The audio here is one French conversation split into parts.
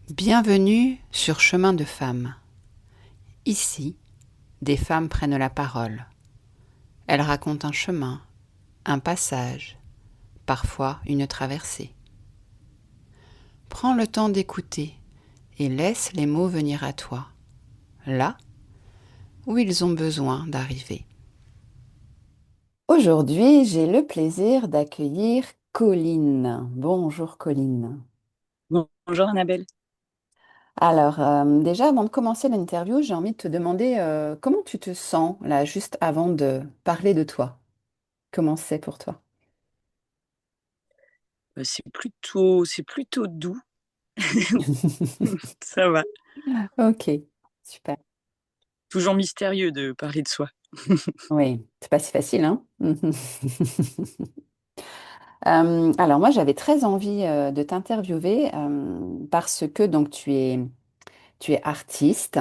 Bienvenue sur Chemin de Femmes. Ici, des femmes prennent la parole. Elles racontent un chemin, un passage, parfois une traversée. Prends le temps d'écouter et laisse les mots venir à toi, là où ils ont besoin d'arriver. Aujourd'hui, j'ai le plaisir d'accueillir Colline. Bonjour Colline. Bonjour Annabelle. Alors, déjà, avant de commencer l'interview, j'ai envie de te demander comment tu te sens là, juste avant de parler de toi. Comment c'est pour toi? C'est plutôt doux, ça va. Ok, super. Toujours mystérieux de parler de soi. Oui, c'est pas si facile, hein? Alors moi, j'avais très envie de t'interviewer parce que donc tu es artiste.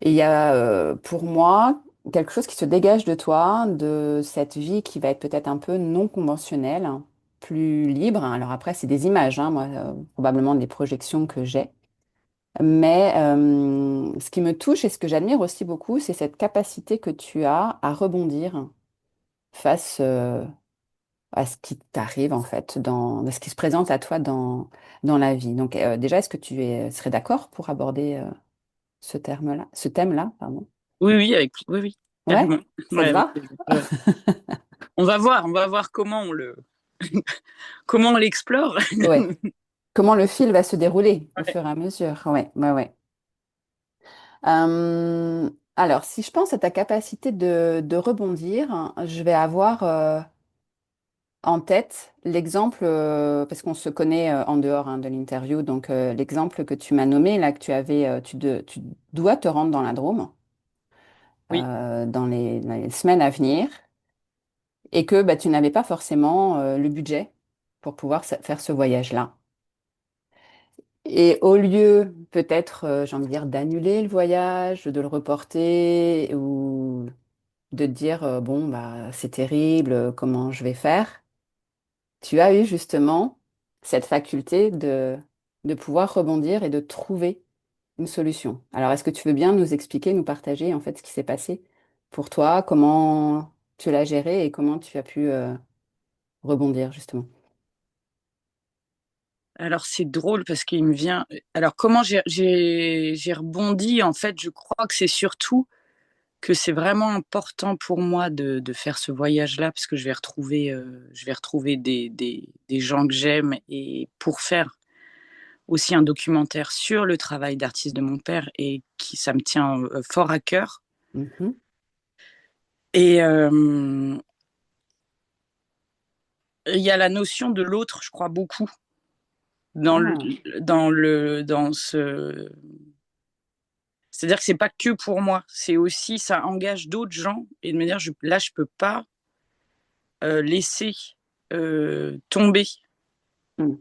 Et il y a pour moi quelque chose qui se dégage de toi, de cette vie qui va être peut-être un peu non conventionnelle, plus libre. Alors après, c'est des images, hein, moi, probablement des projections que j'ai. Mais ce qui me touche et ce que j'admire aussi beaucoup, c'est cette capacité que tu as à rebondir face à ce qui t'arrive en fait, à ce qui se présente à toi dans la vie. Donc déjà, est-ce que serais d'accord pour aborder ce thème-là, pardon? Oui, oui, oui, oui, Ouais, carrément. ça te Ouais, avec va? plaisir. Ouais. On va voir comment on l'explore. Ouais. Comment le fil va se dérouler au fur et à mesure. Ouais, ouais, ouais. Alors, si je pense à ta capacité de rebondir, hein, je vais avoir en tête l'exemple, parce qu'on se connaît en dehors hein, de l'interview, donc l'exemple que tu m'as nommé, là, que tu dois te rendre dans la Drôme Oui. dans les semaines à venir, et que bah, tu n'avais pas forcément le budget pour pouvoir faire ce voyage-là. Et au lieu, peut-être, j'ai envie de dire, d'annuler le voyage, de le reporter ou de te dire, bon, bah, c'est terrible, comment je vais faire, tu as eu justement cette faculté de pouvoir rebondir et de trouver une solution. Alors, est-ce que tu veux bien nous expliquer, nous partager en fait ce qui s'est passé pour toi, comment tu l'as géré et comment tu as pu rebondir justement? Alors c'est drôle parce qu'il me vient. Alors comment j'ai rebondi, en fait, je crois que c'est surtout que c'est vraiment important pour moi de faire ce voyage-là parce que je vais retrouver des gens que j'aime et pour faire aussi un documentaire sur le travail d'artiste de mon père et qui ça me tient fort à cœur. Mhm. Et il y a la notion de l'autre, je crois beaucoup dans le, Ah, dans ce. C'est-à-dire que c'est pas que pour moi, c'est aussi ça engage d'autres gens et de me dire là je peux pas laisser tomber mm,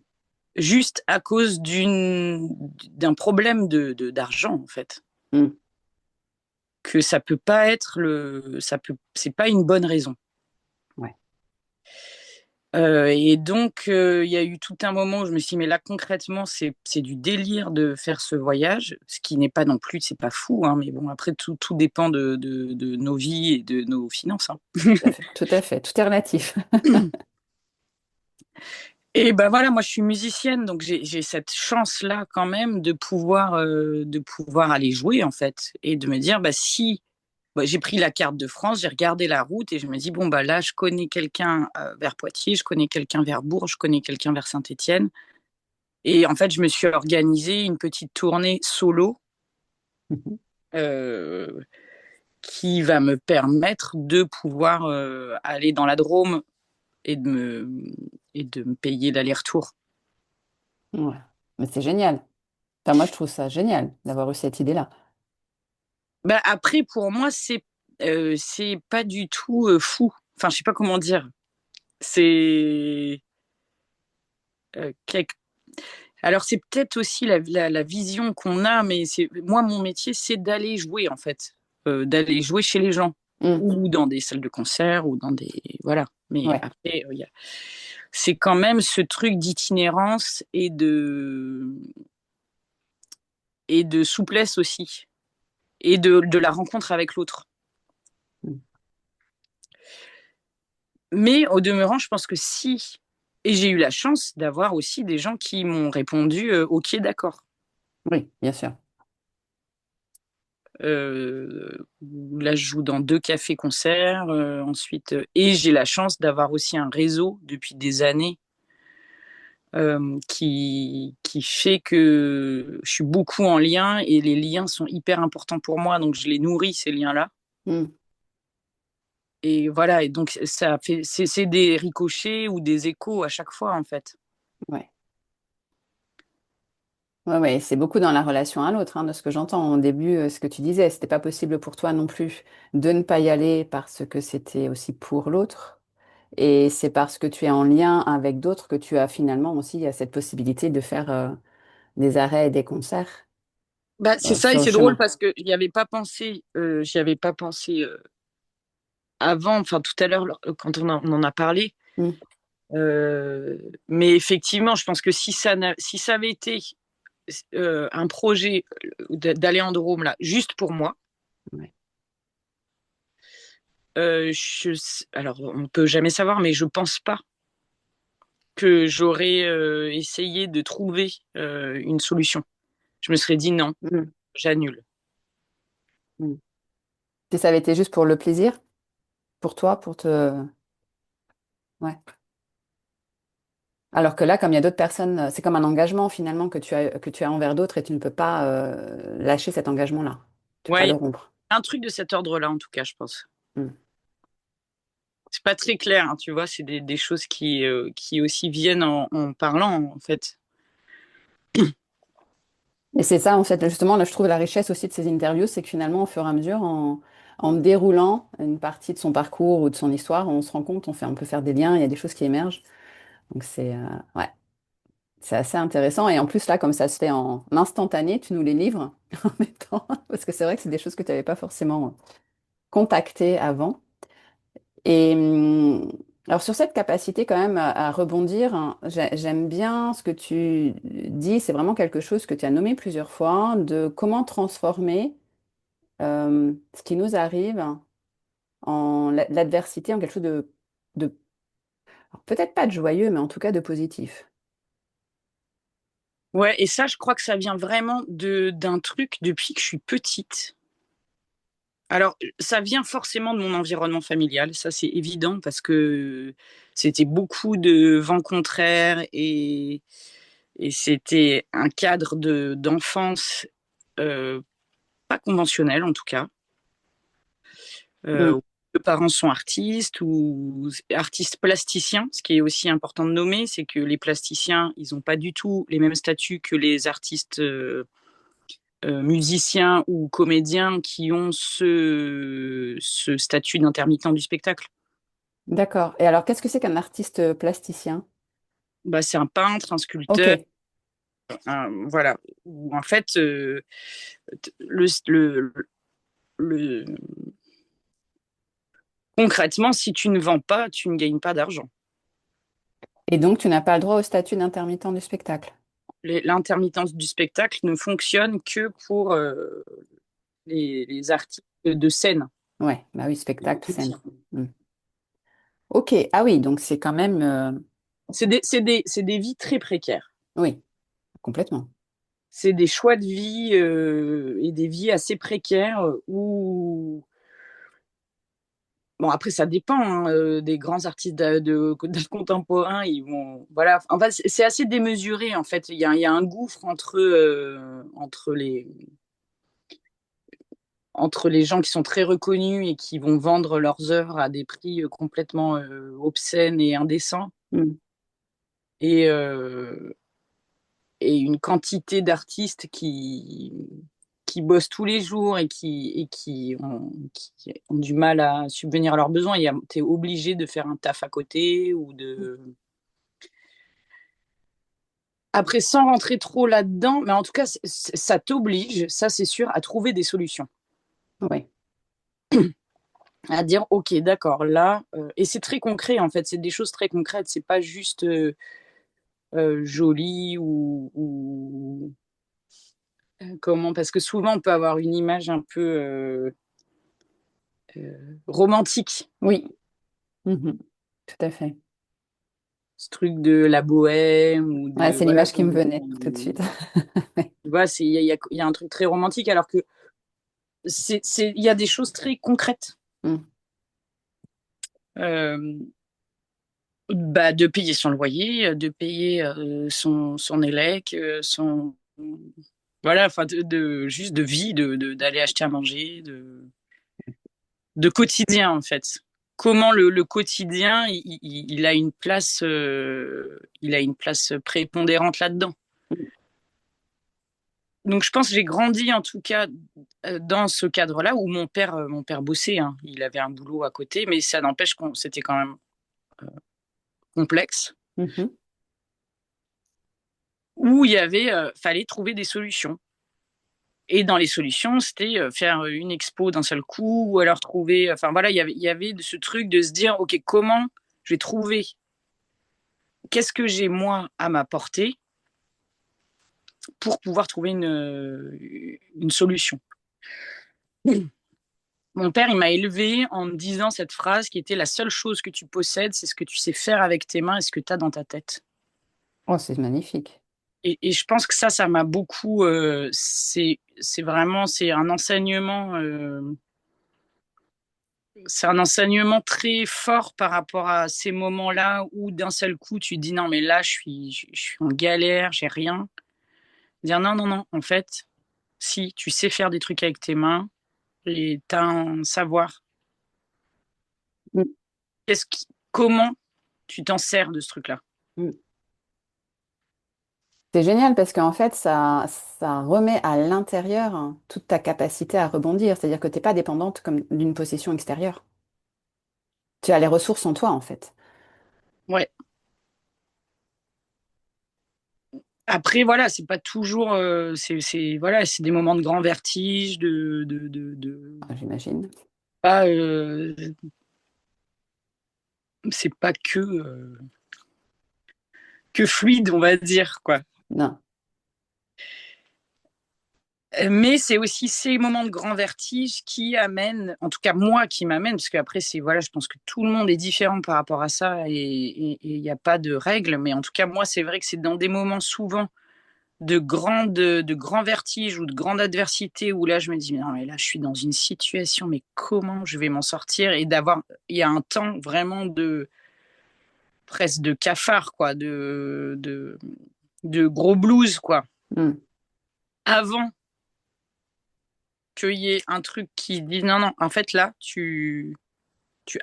juste à cause d'un problème d'argent en fait, mm. que ça peut pas être le ça peut c'est pas une bonne raison. Ouais. Et donc, il y a eu tout un moment où je me suis dit, mais là, concrètement, c'est du délire de faire ce voyage, ce qui n'est pas non plus, c'est pas fou, hein, mais bon, après, tout dépend de nos vies et de nos finances. Hein. Tout à fait, tout à fait, tout est relatif. Et ben voilà, moi, je suis musicienne, donc j'ai cette chance-là quand même de pouvoir aller jouer, en fait, et de me dire, bah, si bah, j'ai pris la carte de France, j'ai regardé la route et je me dis, bon, bah là, je connais quelqu'un vers Poitiers, je connais quelqu'un vers Bourges, je connais quelqu'un vers Saint-Étienne. Et en fait, je me suis organisé une petite tournée solo Mhm. euh, qui va me permettre de pouvoir aller dans la Drôme et de me payer l'aller-retour. Ouais. Mais c'est génial. Enfin, moi, je trouve ça génial d'avoir eu cette idée-là. Bah, après, pour moi, c'est pas du tout fou. Enfin, je sais pas comment dire. C'est quelque. Alors, c'est peut-être aussi la vision qu'on a, mais moi, mon métier, c'est d'aller jouer, en fait. D'aller jouer chez les gens, Mm. ou dans des salles de concert, ou dans des. Voilà. Mais Ouais. après, c'est quand même ce truc d'itinérance et de. et de souplesse aussi, et de la rencontre avec l'autre. Mm. Mais au demeurant, je pense que si, et j'ai eu la chance d'avoir aussi des gens qui m'ont répondu ok, d'accord. Oui, bien sûr. Là, je joue dans 2 cafés-concerts, ensuite, et j'ai la chance d'avoir aussi un réseau depuis des années qui fait que je suis beaucoup en lien et les liens sont hyper importants pour moi, donc je les nourris, ces liens-là. Mm. Et voilà, et donc ça fait, c'est des ricochets ou des échos à chaque fois, en fait. Ouais. Ouais, ouais, c'est beaucoup dans la relation à l'autre, hein, de ce que j'entends. Au début, ce que tu disais, c'était pas possible pour toi non plus de ne pas y aller parce que c'était aussi pour l'autre. Et c'est parce que tu es en lien avec d'autres que tu as finalement aussi cette possibilité de faire des arrêts et des concerts Bah, c'est ça, et sur le c'est drôle chemin. parce que j'y avais pas pensé avant, enfin tout à l'heure quand on en a parlé. Mm. Mais effectivement, je pense que si ça avait été un projet d'aller en Drôme là, juste pour moi, Ouais. alors on peut jamais savoir, mais je pense pas que j'aurais essayé de trouver une solution. Je me serais dit non, Mm. j'annule. Mm. Si ça avait été juste pour le plaisir, pour toi, pour te... Ouais. Alors que là, comme il y a d'autres personnes, c'est comme un engagement finalement que tu as envers d'autres et tu ne peux pas lâcher cet engagement-là. Tu peux pas Ouais, le rompre. un truc de cet ordre-là en tout cas, je pense. Mm. C'est pas très clair, hein, tu vois, c'est des choses qui aussi viennent en parlant, en fait. Et c'est ça, en fait, justement, là, je trouve la richesse aussi de ces interviews, c'est que finalement, au fur et à mesure, en déroulant une partie de son parcours ou de son histoire, on se rend compte, on peut faire des liens, il y a des choses qui émergent. Donc ouais, c'est assez intéressant. Et en plus, là, comme ça se fait en instantané, tu nous les livres en même temps, parce que c'est vrai que c'est des choses que tu n'avais pas forcément contactées avant. Et alors sur cette capacité quand même à rebondir, hein, j'aime bien ce que tu dis, c'est vraiment quelque chose que tu as nommé plusieurs fois, de comment transformer ce qui nous arrive en l'adversité en quelque chose de alors, peut-être pas de joyeux, mais en tout cas de positif. Ouais, et ça, je crois que ça vient vraiment d'un truc depuis que je suis petite. Alors, ça vient forcément de mon environnement familial, ça c'est évident, parce que c'était beaucoup de vents contraires et c'était un cadre d'enfance euh, pas conventionnel en tout cas. Mm. Où les parents sont artistes ou artistes plasticiens. Ce qui est aussi important de nommer, c'est que les plasticiens, ils n'ont pas du tout les mêmes statuts que les artistes musiciens ou comédiens qui ont ce statut d'intermittent du spectacle. D'accord. Et alors, qu'est-ce que c'est qu'un artiste plasticien? Bah, c'est un peintre, un Ok. sculpteur, voilà. Où, en fait, le, le, le, concrètement, si tu ne vends pas, tu ne gagnes pas d'argent. Et donc, tu n'as pas le droit au statut d'intermittent du spectacle. L'intermittence du spectacle ne fonctionne que pour les artistes de scène. Ouais, bah oui, spectacle, scène. Mm. Ok. Ah oui, donc c'est quand même... C'est des vies très précaires. oui, complètement. C'est des choix de vie et des vies assez précaires où... Bon, après, ça dépend hein, des grands artistes d'art contemporain. Ils vont... Voilà. En fait, c'est assez démesuré, en fait. Il y a un gouffre entre les gens qui sont très reconnus et qui vont vendre leurs œuvres à des prix complètement obscènes et indécents. Mm. Et, et une quantité d'artistes qui bossent tous les jours et qui ont du mal à subvenir à leurs besoins. Tu es obligé de faire un taf à côté ou de... Après, sans rentrer trop là-dedans, mais en tout cas, ça t'oblige, ça c'est sûr, à trouver des solutions. Oui. À dire, OK, d'accord, là... et c'est très concret, en fait. C'est des choses très concrètes. C'est pas juste joli ou Comment? Parce que souvent, on peut avoir une image un peu romantique, Oui. Mhm. Tout à fait. ce truc de la bohème ou Ouais, de c'est voilà. l'image qui me venait tout de suite. Tu vois, il y a un truc très romantique, alors que il y a des choses très concrètes. Mm. Euh, Bah, de payer son loyer, de payer son élec, voilà, enfin, juste de vie, d'aller acheter à manger, de quotidien, en fait. Comment le quotidien, il a une place, il a une place prépondérante là-dedans. Donc, je pense que j'ai grandi, en tout cas, dans ce cadre-là où mon père bossait, hein. Il avait un boulot à côté, mais ça n'empêche qu'on c'était quand même complexe, Mhm. où il y avait, fallait trouver des solutions. Et dans les solutions, c'était faire une expo d'un seul coup, ou alors trouver. Enfin voilà, il y avait ce truc de se dire, ok, comment je vais trouver, qu'est-ce que j'ai moi à m'apporter pour pouvoir trouver une solution. Mon père, il m'a élevé en me disant cette phrase qui était: la seule chose que tu possèdes, c'est ce que tu sais faire avec tes mains et ce que tu as dans ta tête. Oh, c'est magnifique. Et je pense que ça m'a beaucoup. C'est vraiment, c'est un enseignement très fort par rapport à ces moments-là où d'un seul coup tu te dis non mais là je suis en galère, j'ai rien. Dire non non non, en fait, si tu sais faire des trucs avec tes mains et tu as un savoir, Mm. comment tu t'en sers de ce truc-là. Mm. C'est génial parce qu'en fait, ça remet à l'intérieur hein, toute ta capacité à rebondir. C'est-à-dire que tu n'es pas dépendante comme d'une possession extérieure. Tu as les ressources en toi, en fait. Ouais. Après voilà, c'est pas toujours voilà, c'est des moments de grand vertige, Ah, j'imagine. pas c'est pas que fluide, on va dire quoi. Non. Mais c'est aussi ces moments de grand vertige qui amènent, en tout cas moi qui m'amène, parce qu'après c'est voilà, je pense que tout le monde est différent par rapport à ça et il n'y a pas de règle, mais en tout cas moi c'est vrai que c'est dans des moments souvent de grand vertige ou de grande adversité où là je me dis non mais là je suis dans une situation, mais comment je vais m'en sortir, et il y a un temps vraiment de presque de cafard quoi, de gros blues quoi, Mm. avant qu'il y ait un truc qui dit non, non, en fait là, tu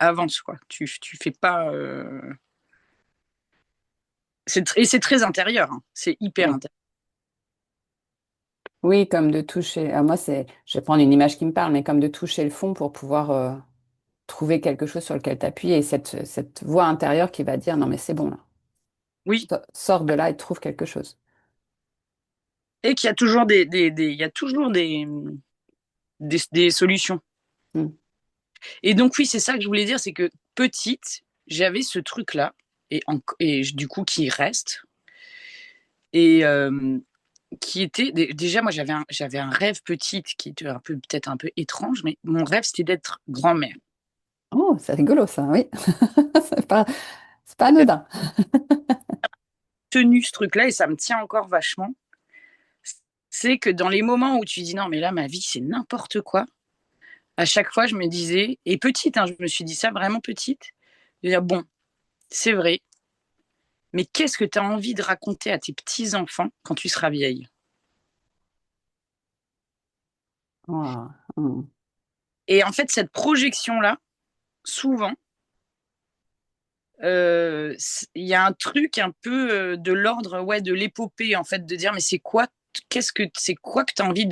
avances, quoi. Tu fais pas. Et c'est très intérieur, hein. C'est hyper Oui. intérieur. Oui, comme de toucher. Moi, je vais prendre une image qui me parle, mais comme de toucher le fond pour pouvoir trouver quelque chose sur lequel t'appuyer. Et cette voix intérieure qui va dire, non, mais c'est bon, là. Oui. Sors de là et trouve quelque chose. Et qu'il y a toujours il y a toujours des solutions. Mm. Et donc, oui, c'est ça que je voulais dire, c'est que petite, j'avais ce truc-là, et du coup, qui reste. Et qui était. Déjà, moi, j'avais un rêve petite qui était peut-être un peu étrange, mais mon rêve, c'était d'être grand-mère. Oh, c'est rigolo, ça, oui. C'est pas anodin. Tenu ce truc-là, et ça me tient encore vachement, c'est que dans les moments où tu dis non, mais là, ma vie, c'est n'importe quoi, à chaque fois, je me disais, et petite, hein, je me suis dit ça vraiment petite, de dire, bon, c'est vrai, mais qu'est-ce que tu as envie de raconter à tes petits-enfants quand tu seras vieille? Oh, mm. Et en fait, cette projection-là, souvent, il y a un truc un peu de l'ordre ouais, de l'épopée, en fait, de dire, mais c'est quoi que tu as envie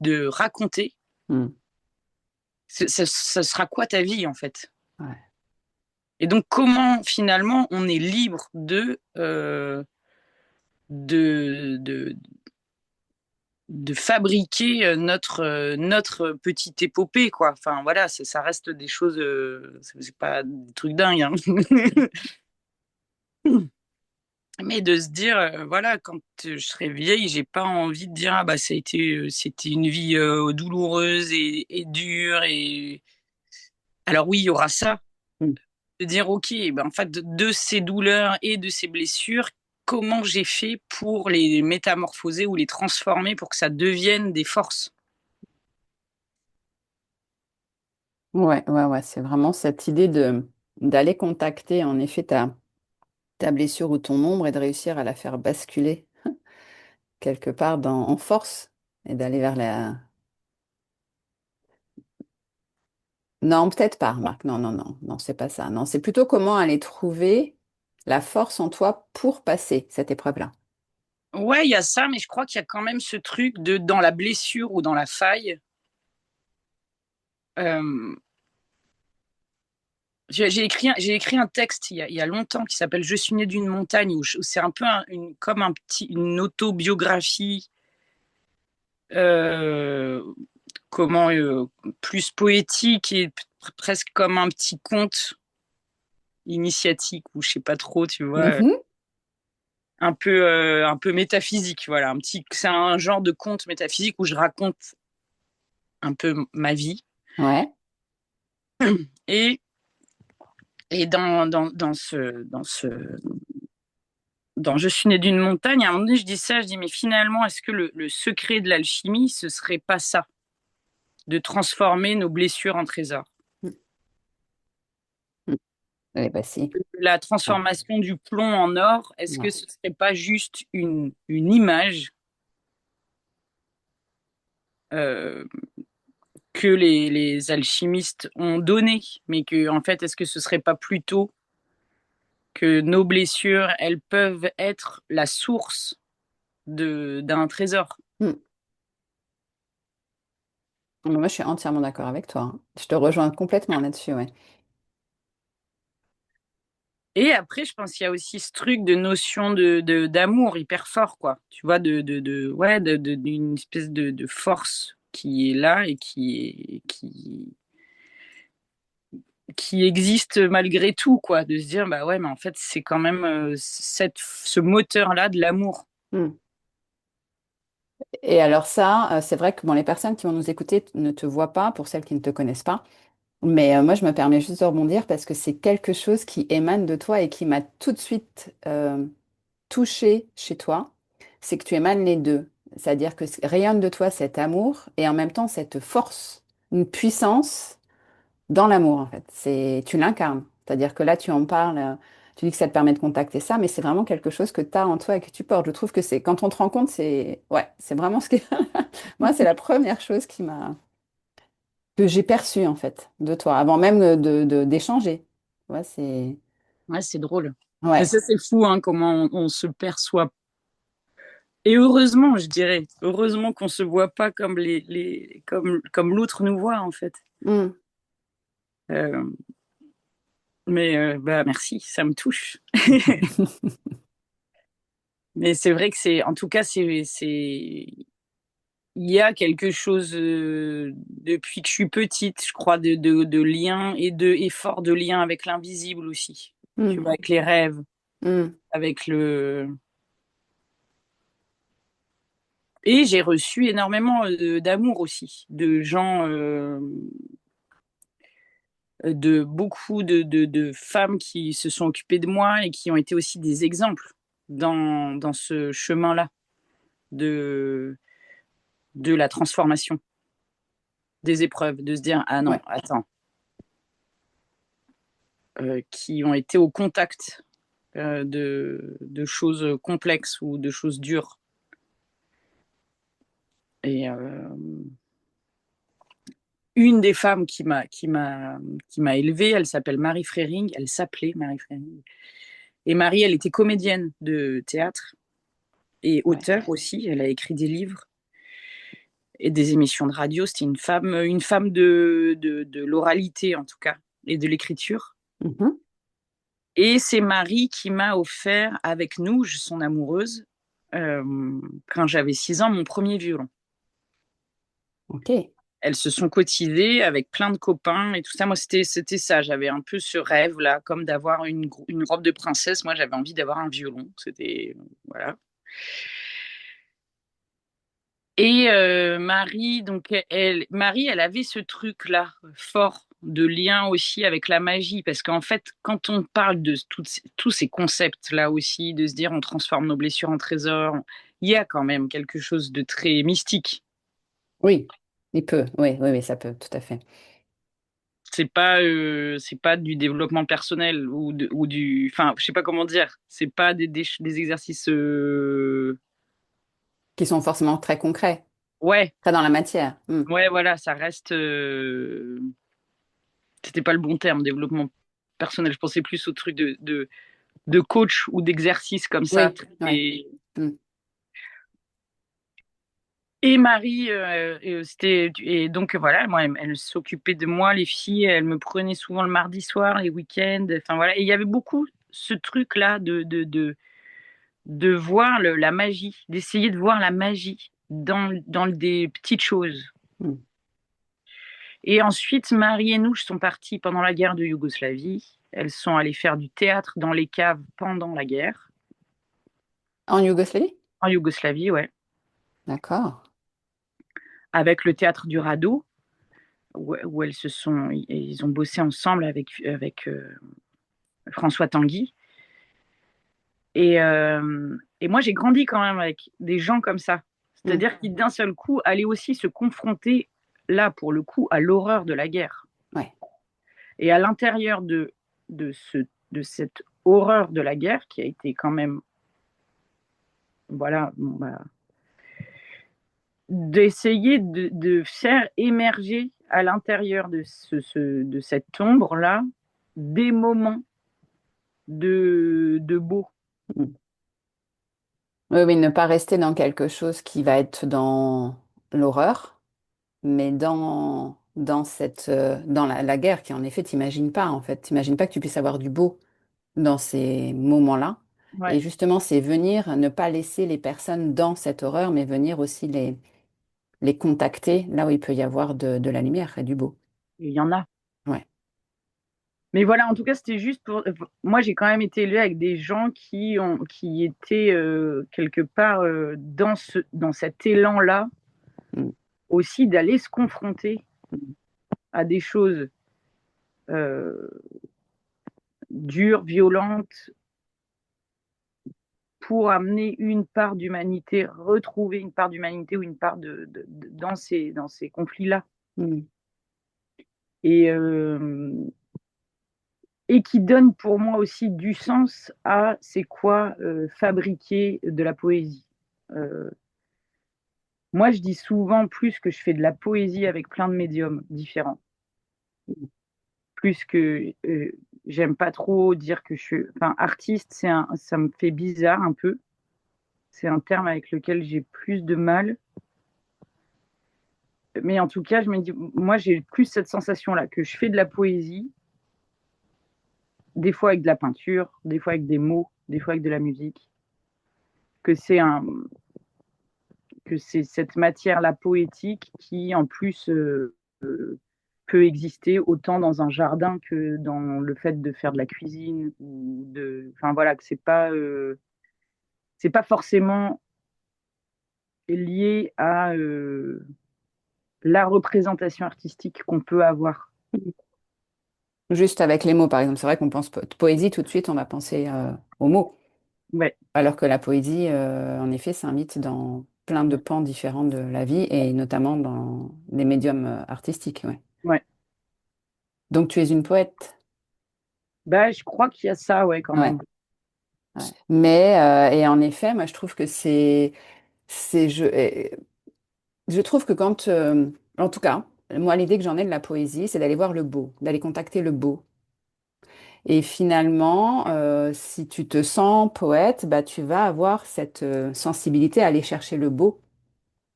de raconter? Mm. Ça sera quoi ta vie, en fait? Ouais. Et donc, comment finalement on est libre de, de, de fabriquer notre petite épopée, quoi. Enfin, voilà, ça reste des choses, c'est pas des trucs dingues, hein. Mais de se dire, voilà, quand je serai vieille, j'ai pas envie de dire, ah bah, c'était une vie douloureuse et dure. Alors oui, il y aura ça. Mm. De dire, ok, ben, en fait, de ces douleurs et de ces blessures, comment j'ai fait pour les métamorphoser ou les transformer pour que ça devienne des forces. Ouais, ouais, ouais, c'est vraiment cette idée de d'aller contacter en effet ta blessure ou ton ombre et de réussir à la faire basculer quelque part en force et d'aller vers la... Non, peut-être pas, Marc. Non, non, non, non, c'est pas ça. Non, c'est plutôt comment aller trouver la force en toi pour passer cette épreuve-là. Ouais, il y a ça, mais je crois qu'il y a quand même ce truc de dans la blessure ou dans la faille. euh, j'ai écrit un texte il y a longtemps qui s'appelle Je suis né d'une montagne, où c'est un peu comme une autobiographie, euh, comment plus poétique et presque comme un petit conte initiatique ou je sais pas trop, tu vois, Mhm. un peu métaphysique, voilà, c'est un genre de conte métaphysique où je raconte un peu ma vie Ouais. et dans Je suis né d'une montagne, à un moment donné, je dis ça, je dis, mais finalement, est-ce que le secret de l'alchimie, ce serait pas ça, de transformer nos blessures en trésors? Mm. Mm. Eh ben si. La Ouais. transformation du plomb en or, est-ce que Ouais. ce serait pas juste une image euh, que les alchimistes ont donnée, mais que, en fait, est-ce que ce serait pas plutôt que nos blessures, elles peuvent être la source d'un trésor? Mm. Moi, je suis entièrement d'accord avec toi, hein. Je te rejoins complètement là-dessus, ouais. Et après, je pense qu'il y a aussi ce truc de notion d'amour hyper fort, quoi. Tu vois, ouais, d'une espèce de force qui est là et qui existe malgré tout, quoi. De se dire, bah ouais, mais en fait, c'est quand même ce moteur-là de l'amour. Mm. Et alors ça, c'est vrai que bon, les personnes qui vont nous écouter ne te voient pas, pour celles qui ne te connaissent pas. Mais moi, je me permets juste de rebondir parce que c'est quelque chose qui émane de toi et qui m'a tout de suite touchée chez toi. C'est que tu émanes les deux. C'est-à-dire que rayonne de toi cet amour et en même temps cette force, une puissance dans l'amour, en fait. Tu l'incarnes. C'est-à-dire que là, tu en parles, tu dis que ça te permet de contacter ça, mais c'est vraiment quelque chose que tu as en toi et que tu portes. Je trouve que c'est, quand on te rend compte, ouais, c'est vraiment ce qui, moi, c'est la première chose que j'ai perçue, en fait, de toi, avant même d'échanger. Tu vois, Ouais, c'est drôle. Et ouais. ça, c'est fou, hein, comment on se perçoit. Et heureusement, je dirais, heureusement qu'on se voit pas comme comme l'autre nous voit, en fait. Mm. Euh, mais bah merci, ça me touche. Mais c'est vrai que en tout cas, il y a quelque chose depuis que je suis petite, je crois, de lien et fort de lien avec l'invisible aussi. Tu Mm. vois, avec les rêves, Mm. avec le. Et j'ai reçu énormément d'amour aussi, de gens, de beaucoup de femmes qui se sont occupées de moi et qui ont été aussi des exemples dans ce chemin-là de, de la transformation des épreuves, de se dire, ah non, Ouais. attends, qui ont été au contact de choses complexes ou de choses dures. Et une des femmes qui m'a élevée, elle s'appelle Marie Fréring, elle s'appelait Marie Fréring. Et Marie, elle était comédienne de théâtre et Ouais. auteure aussi, elle a écrit des livres et des émissions de radio. C'était une femme de l'oralité en tout cas, et de l'écriture. Mhm. Et c'est Marie qui m'a offert avec nous, son amoureuse, euh, quand j'avais 6 ans, mon premier violon. OK. elles se sont cotisées avec plein de copains et tout ça. Moi, c'était ça. J'avais un peu ce rêve-là, comme d'avoir une robe de princesse. Moi, j'avais envie d'avoir un violon. C'était, voilà. Et Marie, donc Marie, elle avait ce truc-là fort de lien aussi avec la magie, parce qu'en fait, quand on parle de tous ces concepts-là aussi, de se dire on transforme nos blessures en trésors, il y a quand même quelque chose de très mystique. Oui, il peut. Oui, oui, oui, ça peut, tout à fait. C'est pas du développement personnel ou du, enfin, je sais pas comment dire. C'est pas des exercices. Qui sont forcément très concrets, Ouais, très dans la matière. Hmm. ouais, voilà, ça reste. C'était pas le bon terme, développement personnel. Je pensais plus au truc de coach ou d'exercice comme ça. Oui, ouais. Hmm. Et Marie, et donc voilà, moi, elle s'occupait de moi, les filles, elle me prenait souvent le mardi soir, les week-ends, enfin voilà. Et il y avait beaucoup ce truc-là de voir la magie, d'essayer de voir la magie dans des petites choses. Hmm. Et ensuite, Marie et nous sont partis pendant la guerre de Yougoslavie. Elles sont allées faire du théâtre dans les caves pendant la guerre. En Yougoslavie? En Yougoslavie, ouais. D'accord. Avec le théâtre du Radeau, où ils ont bossé ensemble avec François Tanguy. Et moi, j'ai grandi quand même avec des gens comme ça. Hmm. C'est-à-dire qui, d'un seul coup, allaient aussi se confronter, là, pour le coup, à l'horreur de la guerre. Ouais. Et à l'intérieur de, de cette horreur de la guerre, qui a été quand même, voilà, bon, bah, d'essayer de faire émerger à l'intérieur de cette ombre-là des moments de beau. Hmm. Oui, oui, ne pas rester dans quelque chose qui va être dans l'horreur, mais dans dans la guerre qui, en effet, t'imagines pas, en fait. T'imagines pas que tu puisses avoir du beau dans ces moments-là. Ouais. Et justement, c'est venir, ne pas laisser les personnes dans cette horreur, mais venir aussi les contacter là où il peut y avoir de la lumière et du beau. Il y en a. Ouais. Mais voilà, en tout cas, c'était juste pour. Moi, j'ai quand même été élevée avec des gens qui étaient quelque part dans cet élan-là Mm. aussi d'aller se confronter Mm. à des choses euh, dures, violentes, pour amener une part d'humanité, retrouver une part d'humanité ou une part dans ces conflits-là. Mm. Et, et qui donne pour moi aussi du sens à c'est quoi fabriquer de la poésie. Euh, Moi, je dis souvent plus que je fais de la poésie avec plein de médiums différents. Plus que j'aime pas trop dire que je suis. Enfin, artiste, ça me fait bizarre un peu. C'est un terme avec lequel j'ai plus de mal. Mais en tout cas, je me dis, moi, j'ai plus cette sensation-là, que je fais de la poésie, des fois avec de la peinture, des fois avec des mots, des fois avec de la musique, que c'est un, que c'est cette matière-là poétique qui, en plus, peut exister autant dans un jardin que dans le fait de faire de la cuisine ou de, enfin voilà, que c'est pas forcément lié à la représentation artistique qu'on peut avoir. Juste avec les mots, par exemple. C'est vrai qu'on pense poésie, tout de suite, on va penser aux mots. Ouais, Alors que la poésie, en effet, s'invite dans plein de pans différents de la vie et notamment dans les médiums artistiques. Ouais. ouais. Donc tu es une poète. Bah, je crois qu'il y a ça, ouais, quand Ouais. même. Ouais. Mais, et en effet, moi, je trouve que c'est, je trouve que quand, en tout cas, moi, l'idée que j'en ai de la poésie, c'est d'aller voir le beau, d'aller contacter le beau. Et finalement, si tu te sens poète, bah, tu vas avoir cette sensibilité à aller chercher le beau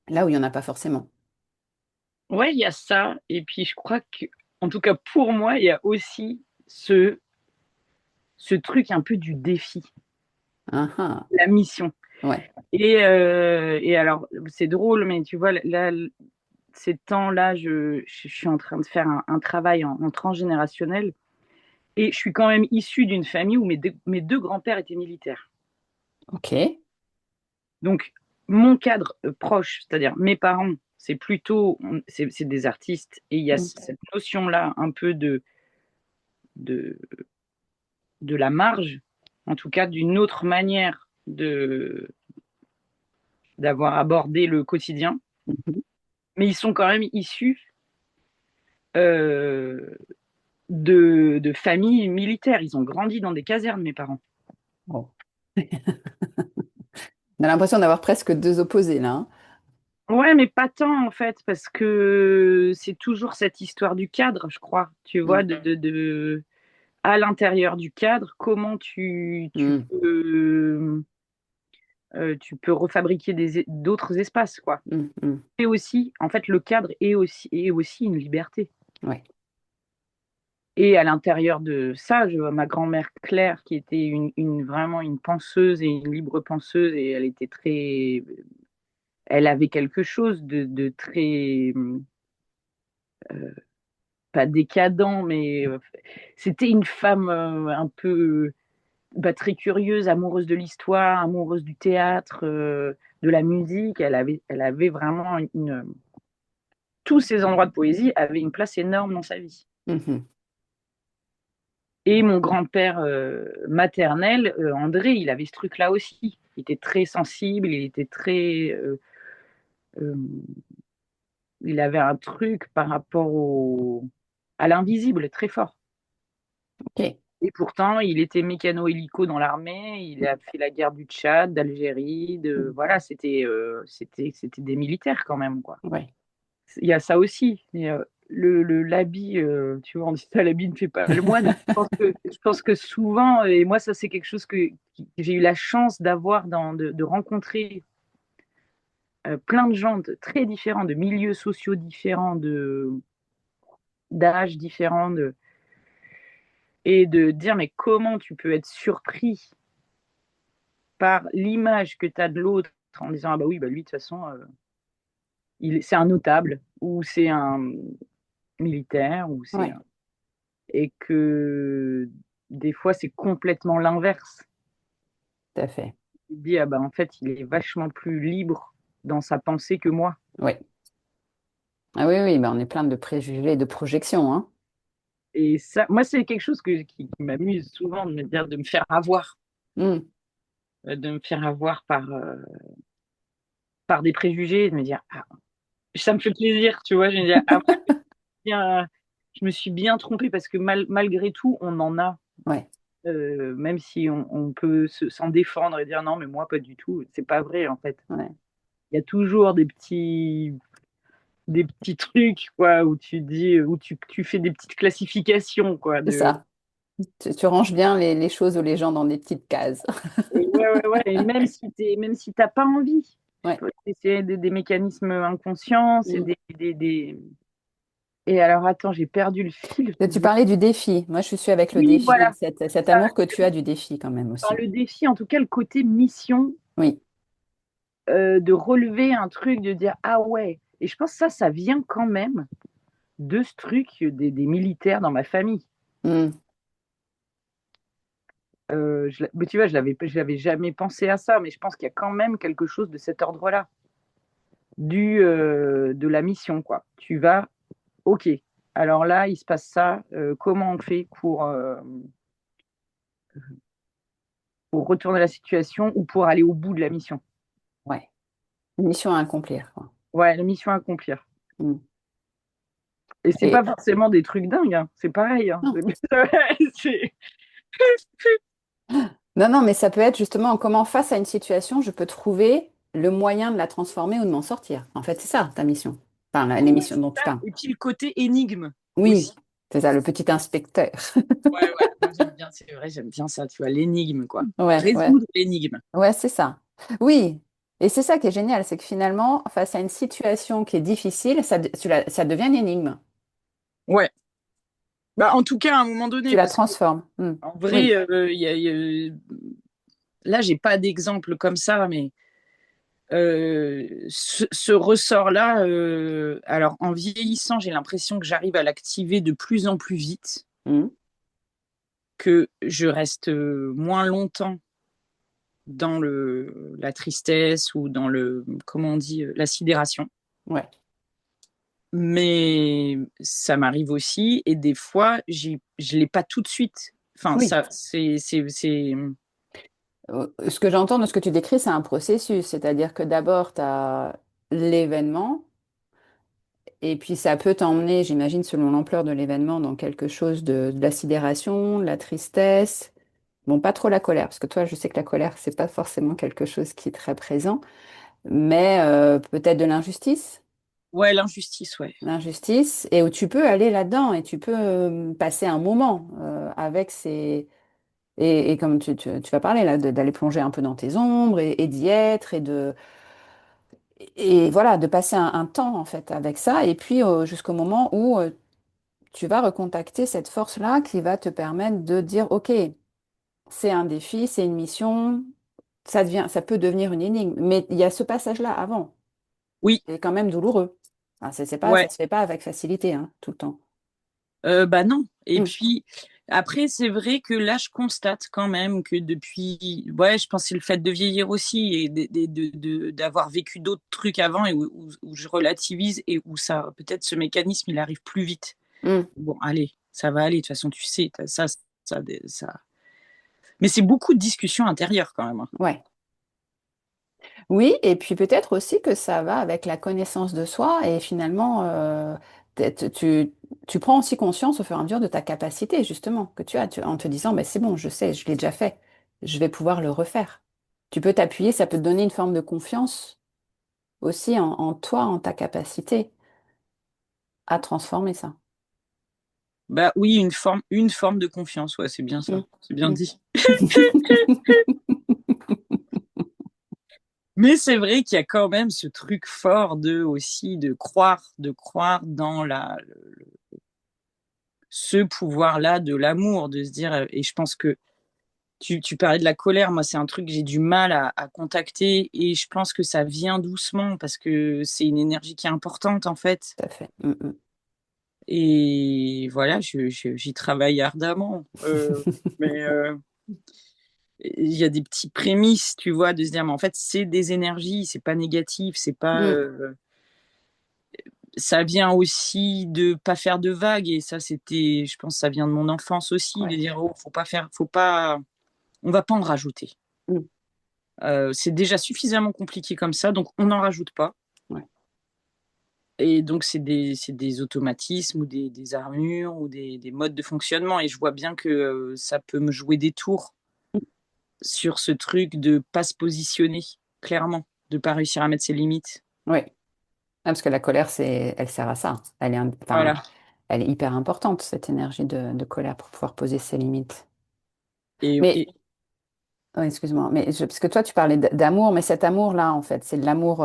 là où il n'y en a pas forcément. Ouais, il y a ça. Et puis, je crois que, en tout cas, pour moi, il y a aussi ce truc un peu du défi, Ah, ah. la mission. Ouais. Et alors, c'est drôle, mais tu vois, là, ces temps-là, je suis en train de faire un travail en transgénérationnel. Et je suis quand même issue d'une famille où mes deux grands-pères étaient militaires. Ok. Donc, mon cadre proche, c'est-à-dire mes parents, c'est plutôt, c'est des artistes. Et il y a Mm. cette notion-là un peu de, de la marge, en tout cas d'une autre manière d'avoir abordé le quotidien. Mhm. Mais ils sont quand même issus euh, de familles militaires. Ils ont grandi dans des casernes, mes parents. Bon. On a l'impression d'avoir presque deux opposés là, hein. Ouais, mais pas tant en fait, parce que c'est toujours cette histoire du cadre, je crois. Tu vois, Mm. à l'intérieur du cadre, comment Mm. tu peux refabriquer d'autres espaces, quoi. Mm. Mm. Et aussi, en fait, le cadre est aussi une liberté. Ouais. Et à l'intérieur de ça, je vois ma grand-mère Claire, qui était vraiment une penseuse et une libre penseuse, et elle avait quelque chose de très, pas décadent, mais c'était une femme un peu très curieuse, amoureuse de l'histoire, amoureuse du théâtre, de la musique. Elle avait vraiment tous ces endroits de poésie avaient une place énorme dans sa vie. Mhm. Et mon grand-père maternel, André, il avait ce truc-là aussi. Il était très sensible, euh, il avait un truc par rapport à l'invisible très fort. Ok. Et pourtant, il était mécano-hélico dans l'armée, il a fait la guerre du Tchad, d'Algérie, Mm. voilà, c'était des militaires quand même, quoi. Ouais. Il y a ça aussi. Et, l'habit, tu vois, on dit ça, l'habit ne fait pas le moine. Je pense que souvent, et moi, ça, c'est quelque chose que j'ai eu la chance d'avoir, de rencontrer plein de gens très différents, de milieux sociaux différents, d'âges différents, et de dire, mais comment tu peux être surpris par l'image que tu as de l'autre en disant, ah bah oui, bah lui, de toute façon, c'est un notable, ou c'est un militaire, Ouais. et que des fois, c'est complètement l'inverse. Tout à fait. Tu te dis, ah bah en fait, il est vachement plus libre dans sa pensée que moi. Ouais. Ah oui, oui, bah on est plein de préjugés et de projections, hein. Et ça, moi, c'est quelque chose qui m'amuse souvent de me dire, de me faire avoir, Mm. de me faire avoir par des préjugés, et de me dire, ah, ça me fait plaisir, tu vois. Je me dis, ah, je me suis bien trompée parce que malgré tout, on en a. Ouais. Même si on peut s'en défendre et dire non, mais moi, pas du tout. C'est pas vrai, en fait. Ouais. Il y a toujours des petits trucs, quoi, où tu dis, tu fais des petites classifications, quoi. C'est ça. Tu ranges bien les choses ou les gens dans des petites cases. Et ouais, ouais, ouais. Et même si t'as pas envie, Ouais. c'est des mécanismes inconscients, c'est Mm. Et alors, attends, j'ai perdu le fil. Je Et te tu disais, parlais du défi. Moi, je suis avec le oui, défi, voilà. cet amour que tu as du défi quand même Par aussi. le défi, en tout cas, le côté mission, Oui. de relever un truc, de dire ah ouais. Et je pense que ça vient quand même de ce truc des militaires dans ma famille. Mm. Mais tu vois, je l'avais jamais pensé à ça, mais je pense qu'il y a quand même quelque chose de cet ordre-là, de la mission, quoi. Tu vas, ok, alors là, il se passe ça, comment on fait pour retourner la situation ou pour aller au bout de la mission? Ouais. Une mission à accomplir, quoi. Ouais, la mission à accomplir. Mm. Et c'est pas Et forcément des trucs dingues, hein. C'est pareil, hein. non. C'est- Non, non, mais ça peut être justement comment, face à une situation, je peux trouver le moyen de la transformer ou de m'en sortir. En fait, c'est ça, ta mission. Enfin, Ouais, l'émission c'est dont tu ça. parles. Et puis le côté énigme Oui, aussi. c'est ça, le petit inspecteur. Ouais, ouais, moi j'aime bien, c'est vrai, j'aime bien ça, tu vois, l'énigme, quoi. Ouais, ouais, Résoudre l'énigme. ouais, c'est ça. Oui, et c'est ça qui est génial, c'est que finalement, face à une situation qui est difficile, ça devient une énigme. Ouais. Bah, en tout cas, à un moment Tu donné, la parce que transformes. Mm. en vrai, Oui, là, j'ai pas d'exemple comme ça, mais Ce ressort-là, alors en vieillissant, j'ai l'impression que j'arrive à l'activer de plus en plus vite, Mhm. que je reste moins longtemps dans la tristesse ou dans comment on dit, la sidération. Ouais. Mais ça m'arrive aussi, et des fois, je l'ai pas tout de suite. Enfin, Oui. ça, c'est. Ce que j'entends de ce que tu décris, c'est un processus, c'est-à-dire que d'abord, tu as l'événement, et puis ça peut t'emmener, j'imagine, selon l'ampleur de l'événement, dans quelque chose de la sidération, de la tristesse. Bon, pas trop la colère, parce que toi, je sais que la colère, c'est pas forcément quelque chose qui est très présent, mais peut-être de l'injustice, Ouais, l'injustice, ouais. l'injustice, et où tu peux aller là-dedans et tu peux passer un moment avec ces. Et comme tu vas parler là, d'aller plonger un peu dans tes ombres et d'y être et voilà, de passer un temps en fait avec ça, et puis jusqu'au moment où tu vas recontacter cette force-là qui va te permettre de dire, OK, c'est un défi, c'est une mission, ça peut devenir une énigme, mais il y a ce passage-là avant, Oui, c'est quand même douloureux. Enfin, c'est pas, ça ouais. se fait pas avec facilité, hein, tout le temps. Bah non. Et Mm. puis, après, c'est vrai que là, je constate quand même que depuis. Ouais, je pense que c'est le fait de vieillir aussi et d'avoir vécu d'autres trucs avant et où je relativise et où ça, peut-être ce mécanisme, il arrive plus vite. Mm. Bon, allez, ça va aller. De toute façon, tu sais, ça. Mais c'est beaucoup de discussions intérieures quand même, hein. Ouais. Oui, et puis peut-être aussi que ça va avec la connaissance de soi et finalement, tu prends aussi conscience au fur et à mesure de ta capacité, justement, que tu as, en te disant, ben, c'est bon, je sais, je l'ai déjà fait, je vais pouvoir le refaire. Tu peux t'appuyer, ça peut te donner une forme de confiance aussi en toi, en ta capacité à transformer ça. Bah oui, une forme de confiance. Ouais, c'est bien ça. Mm, C'est bien mm. dit. Mais c'est vrai qu'il y a quand même ce truc fort aussi de croire dans ce pouvoir-là de l'amour, de se dire, et je pense que tu parlais de la colère, moi c'est un truc que j'ai du mal à contacter, et je pense que ça vient doucement parce que c'est une énergie qui est importante en fait. Tout à fait. Mm, mm. Et voilà, j'y travaille ardemment. Mais il y a des petits prémices, tu vois, de se dire, mais en fait, c'est des énergies, c'est pas négatif, c'est pas. Mm. Ça vient aussi de pas faire de vagues, et ça, je pense, ça vient de mon enfance aussi, de Ouais. dire, oh, faut pas, on va pas en rajouter. Mm. C'est déjà suffisamment compliqué comme ça, donc on n'en rajoute pas. Ouais. Et donc, c'est des automatismes ou des armures ou des modes de fonctionnement. Et je vois bien que ça peut me jouer des tours sur ce truc de pas se positionner clairement, de pas réussir à mettre ses limites. Ouais. Ah, parce que la colère, elle sert à ça. Enfin, Voilà. elle est hyper importante, cette énergie de colère pour pouvoir poser ses limites. Et, Mais, et oh, excuse-moi, parce que toi, tu parlais d'amour, mais cet amour-là, en fait, c'est de l'amour,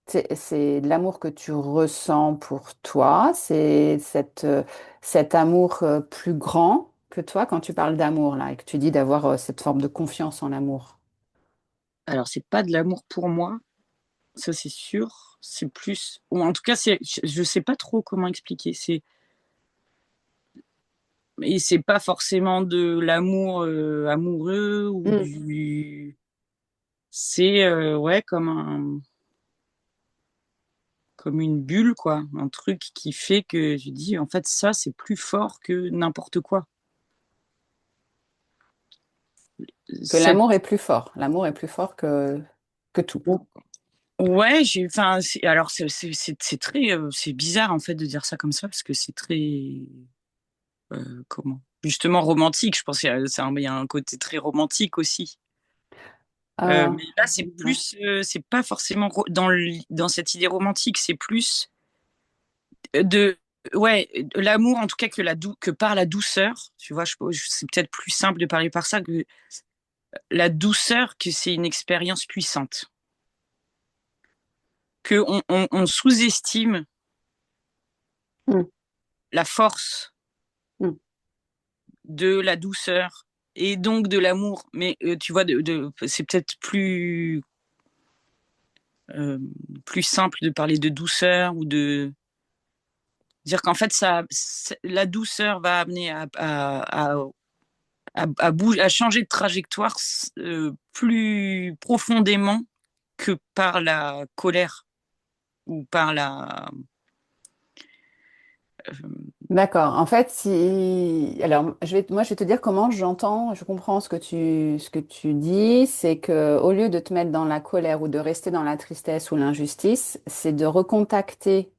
c'est de l'amour que tu ressens pour toi, c'est cet amour plus grand que toi quand tu parles d'amour, là, et que tu dis d'avoir cette forme de confiance en l'amour. alors, c'est pas de l'amour pour moi, ça c'est sûr. C'est plus, ou en tout cas, je sais pas trop comment expliquer. Et c'est pas forcément de l'amour amoureux ou Mm. du. C'est ouais, comme une bulle, quoi. Un truc qui fait que je dis, en fait, ça, c'est plus fort que n'importe quoi. Que Cette... l'amour est plus fort. L'amour est plus fort que tout. Ouais, enfin, alors c'est très, c'est bizarre en fait de dire ça comme ça parce que c'est très, comment, justement romantique. Je pense qu'il y a un côté très romantique aussi. Ah, Mais là, c'est ouais. plus, c'est pas forcément dans cette idée romantique, c'est plus de, ouais, l'amour en tout cas que par la douceur. Tu vois, c'est peut-être plus simple de parler par ça que la douceur, que c'est une expérience puissante, que on sous-estime Mm, la force mm. de la douceur et donc de l'amour. Mais tu vois, c'est peut-être plus. euh, plus simple de parler de douceur ou de dire qu'en fait, la douceur va amener à changer de trajectoire plus profondément que par la colère ou par la. D'accord. En fait, si... Alors, moi, je vais te dire comment j'entends, je comprends ce que tu dis, c'est que au lieu de te mettre dans la colère ou de rester dans la tristesse ou l'injustice, c'est de recontacter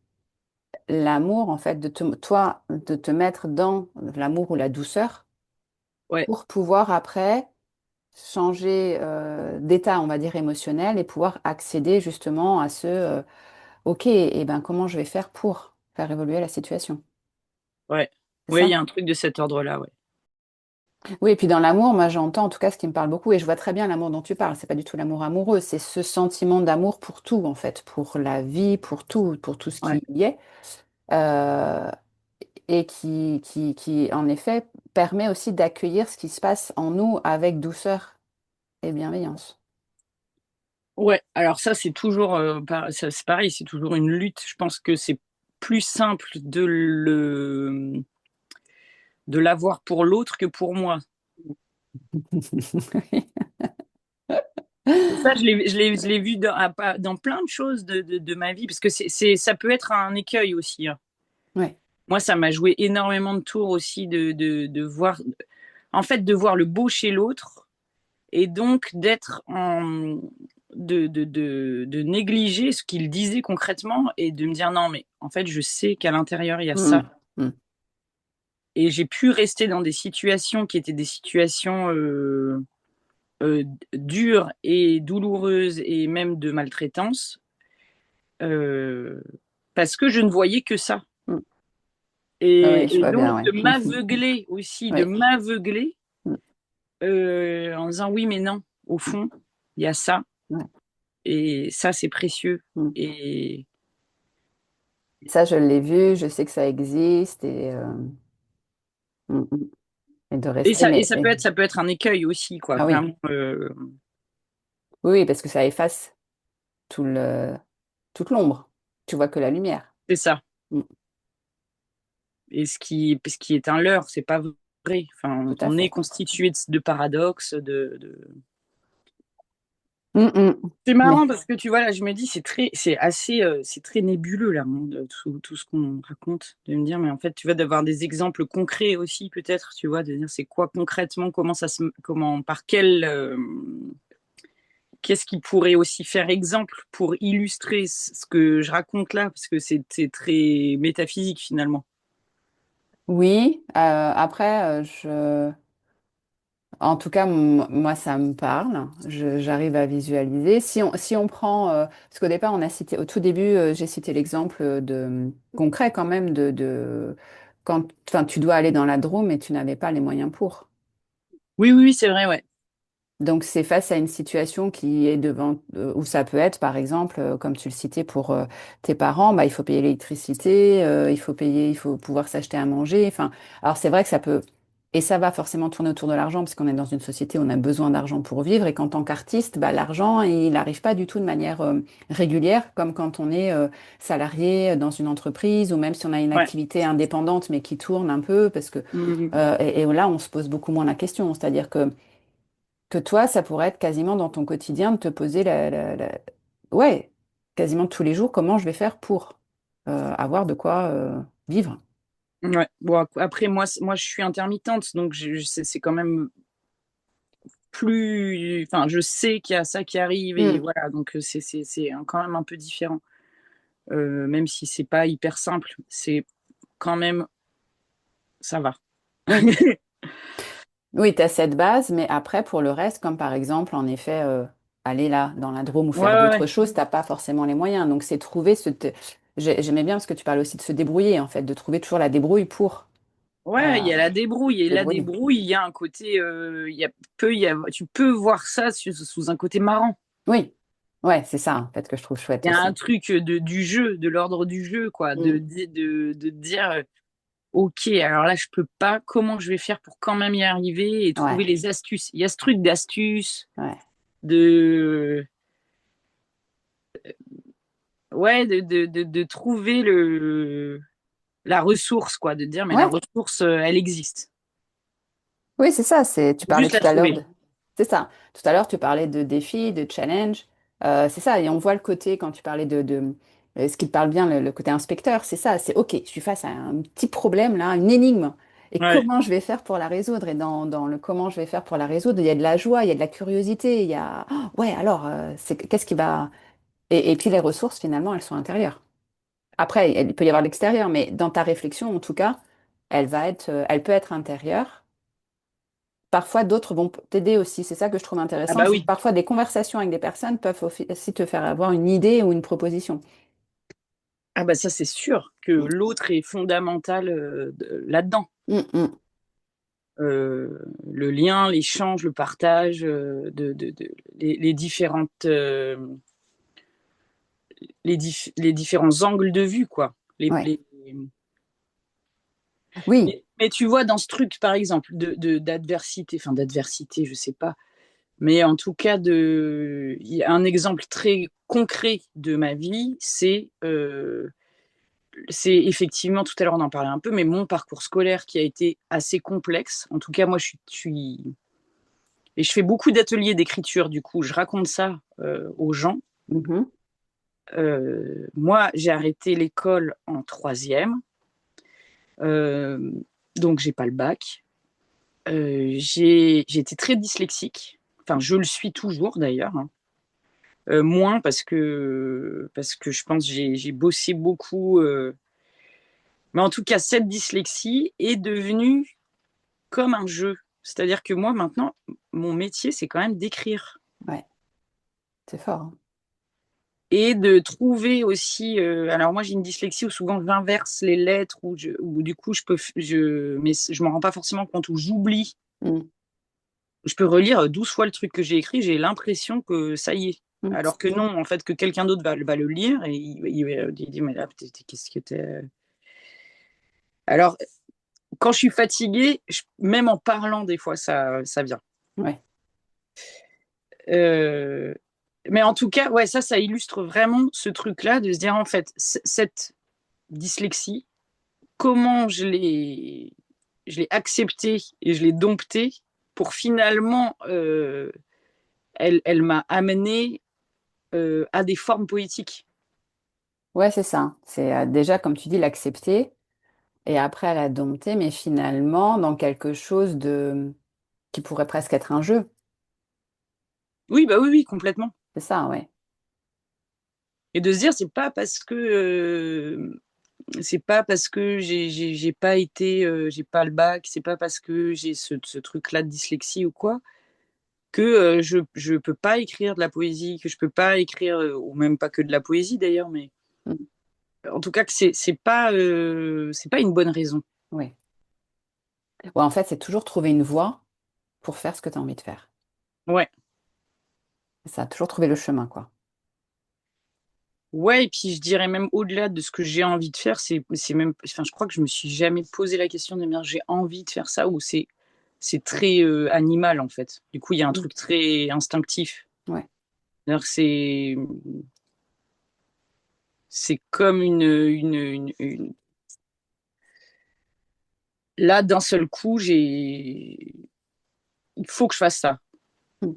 l'amour, en fait, toi, de te mettre dans l'amour ou la douceur Ouais, pour pouvoir après changer d'état, on va dire, émotionnel et pouvoir accéder justement à OK, et ben, comment je vais faire pour faire évoluer la situation? ouais. C'est Oui, il y ça? a un truc de cet ordre-là, ouais. Oui, et puis dans l'amour, moi j'entends en tout cas ce qui me parle beaucoup, et je vois très bien l'amour dont tu parles. C'est pas du tout l'amour amoureux, c'est ce sentiment d'amour pour tout, en fait, pour la vie, pour tout ce Ouais, qui y est, euh, et qui, en effet, permet aussi d'accueillir ce qui se passe en nous avec douceur et bienveillance. ouais. Alors ça, c'est toujours, c'est pareil, c'est toujours une lutte. Je pense que c'est plus simple de l'avoir pour l'autre que pour moi. Et ça, je l'ai vu dans plein de choses de ma vie, parce que ça peut être un écueil aussi, hein. Ouais. Moi, ça m'a joué énormément de tours aussi de voir, en fait, de voir le beau chez l'autre et donc de négliger ce qu'il disait concrètement et de me dire non, mais en fait, je sais qu'à l'intérieur, il y a ça. Mm, mm, Et j'ai pu rester dans des situations qui étaient des situations euh, dures et douloureuses et même de maltraitance euh, parce que je ne voyais que ça. mm. Ah oui, je Et vois bien, donc ouais. de m'aveugler aussi, de Oui. m'aveugler Mm, en disant oui, mais non, au fond, il y a ça. ouais. Et ça, c'est précieux. Mm. Et, Ça, je l'ai vu, je sais que ça existe, mm, mm. Et de rester, et mais ça peut être un écueil aussi, quoi. ah oui, Clairement, oui, oui, parce que ça efface tout toute l'ombre. Tu vois que la lumière. c'est ça. Mm, Et ce qui est un leurre, c'est pas vrai. Enfin, tout à on est fait. constitué de paradoxes, Mm, mm. C'est Mais marrant parce que tu vois, là, je me dis, c'est très nébuleux, là, hein, tout ce qu'on raconte. De me dire, mais en fait, tu vois, d'avoir des exemples concrets aussi, peut-être, tu vois, de dire c'est quoi concrètement, par qu'est-ce qui pourrait aussi faire exemple pour illustrer ce que je raconte là, parce que c'est très métaphysique finalement. oui, après, en tout cas, moi, ça me parle. J'arrive à visualiser. Si on prend, parce qu'au départ, on a cité, au tout début, j'ai cité l'exemple concret quand même quand, enfin, tu dois aller dans la Drôme et tu n'avais pas les moyens pour. Oui, oui, oui, c'est vrai, ouais. Donc, c'est face à une situation qui est devant, où ça peut être, par exemple, comme tu le citais pour tes parents, bah, il faut payer l'électricité, il faut pouvoir s'acheter à manger. Enfin, alors c'est vrai que ça peut, et ça va forcément tourner autour de l'argent, parce qu'on est dans une société où on a besoin d'argent pour vivre, et qu'en tant qu'artiste, bah, l'argent, il n'arrive pas du tout de manière régulière, comme quand on est salarié dans une entreprise, ou même si on a une Ouais. activité indépendante, mais qui tourne un peu, parce que, Mhm. et là, on se pose beaucoup moins la question, c'est-à-dire que toi, ça pourrait être quasiment dans ton quotidien de te poser ouais, quasiment tous les jours, comment je vais faire pour avoir de quoi vivre. Ouais. Bon, après, moi, je suis intermittente, donc c'est quand même plus. Enfin, je sais qu'il y a ça qui arrive, et Hmm. voilà, donc c'est quand même un peu différent. Même si c'est pas hyper simple, c'est quand même. Ça va. Oui, oui, tu as cette base, mais après, pour le reste, comme par exemple, en effet, aller là, dans la Drôme ou Ouais, faire ouais, d'autres ouais. choses, t'as pas forcément les moyens. Donc, c'est trouver J'aimais bien parce que tu parles aussi de se débrouiller, en fait, de trouver toujours la débrouille pour Ouais, il euh, y a la débrouille. Et se la débrouiller. débrouille, il y a un côté. Tu peux voir ça sous un côté marrant. Oui, ouais, c'est ça, en fait, que je trouve chouette Il y a un aussi. truc du jeu, de l'ordre du jeu, quoi. Hmm. De dire, OK, alors là, je peux pas. Comment je vais faire pour quand même y arriver et trouver Ouais, les astuces? Il y a ce truc d'astuce, ouais. de. ouais, de trouver la ressource, quoi, de dire, mais la Ouais. ressource, elle existe. Oui, c'est ça. Tu Faut parlais juste tout la à l'heure trouver. de. C'est ça. Tout à l'heure, tu parlais de défis, de challenge. C'est ça. Et on voit le côté, quand tu parlais ce qui te parle bien, le côté inspecteur, c'est ça. C'est OK, je suis face à un petit problème, là, une énigme. Et Ouais. comment je vais faire pour la résoudre? Et dans le comment je vais faire pour la résoudre, il y a de la joie, il y a de la curiosité, il y a. Oh, ouais, alors, qu'est-ce qui va. Et puis les ressources, finalement, elles sont intérieures. Après, il peut y avoir l'extérieur, mais dans ta réflexion, en tout cas, elle peut être intérieure. Parfois, d'autres vont t'aider aussi. C'est ça que je trouve Ah intéressant. bah C'est que oui. parfois, des conversations avec des personnes peuvent aussi te faire avoir une idée ou une proposition. Ah bah ça, c'est sûr que Mm. l'autre est fondamental là-dedans. Mm, mm. Le lien, l'échange, le partage, les différentes, les différents angles de vue, quoi. Ouais. Oui. Mais tu vois, dans ce truc, par exemple, d'adversité, enfin d'adversité, je sais pas, mais en tout cas, il y a un exemple très concret de ma vie, c'est effectivement, tout à l'heure on en parlait un peu, mais mon parcours scolaire qui a été assez complexe. En tout cas, moi, et je fais beaucoup d'ateliers d'écriture, du coup, je raconte ça aux gens. Mhm. Moi, j'ai arrêté l'école en troisième, euh, donc j'ai pas le bac. J'ai été très dyslexique. Enfin, je le suis toujours d'ailleurs, hein. Moins parce que je pense que j'ai bossé beaucoup. Mais en tout cas, cette dyslexie est devenue comme un jeu. C'est-à-dire que moi, maintenant, mon métier, c'est quand même d'écrire. Ouais. C'est fort, hein. Et de trouver aussi. Alors, moi, j'ai une dyslexie où souvent j'inverse les lettres, ou du coup, mais je m'en rends pas forcément compte, où j'oublie. Mm. Je peux relire 12 fois le truc que j'ai écrit, j'ai l'impression que ça y est. Mm. Alors que non, en fait, que quelqu'un d'autre va le lire et il dit, mais là, qu'est-ce que t'es. Alors, quand je suis fatiguée, même en parlant, des fois, ça vient. Ouais. Euh, mais en tout cas, ouais, ça illustre vraiment ce truc-là de se dire, en fait, cette dyslexie, comment je l'ai acceptée et je l'ai domptée pour finalement, elle m'a amené à des formes poétiques. Ouais, c'est ça. C'est déjà, comme tu dis, l'accepter et après la dompter, mais finalement dans quelque chose de qui pourrait presque être un jeu. Oui, bah oui, oui, complètement. C'est ça, ouais. Et de se dire, c'est pas parce que j'ai pas été, j'ai pas le bac, c'est pas parce que j'ai ce truc-là de dyslexie ou quoi, que je peux pas écrire de la poésie, que je peux pas écrire, ou même pas que de la poésie d'ailleurs, mais Mm. en tout cas que c'est pas une bonne raison. Ouais. Ouais, en fait, c'est toujours trouver une voie pour faire ce que tu as envie de faire. Ouais. C'est ça, toujours trouver le chemin, quoi. Ouais, et puis je dirais même au-delà de ce que j'ai envie de faire, c'est même, enfin, je crois que je me suis jamais posé la question de me dire j'ai envie de faire ça ou c'est très animal en fait. Du coup, il y a un Mm. truc très instinctif. Ouais. C'est-à-dire que c'est comme là d'un seul coup, il faut que je fasse ça. Mm.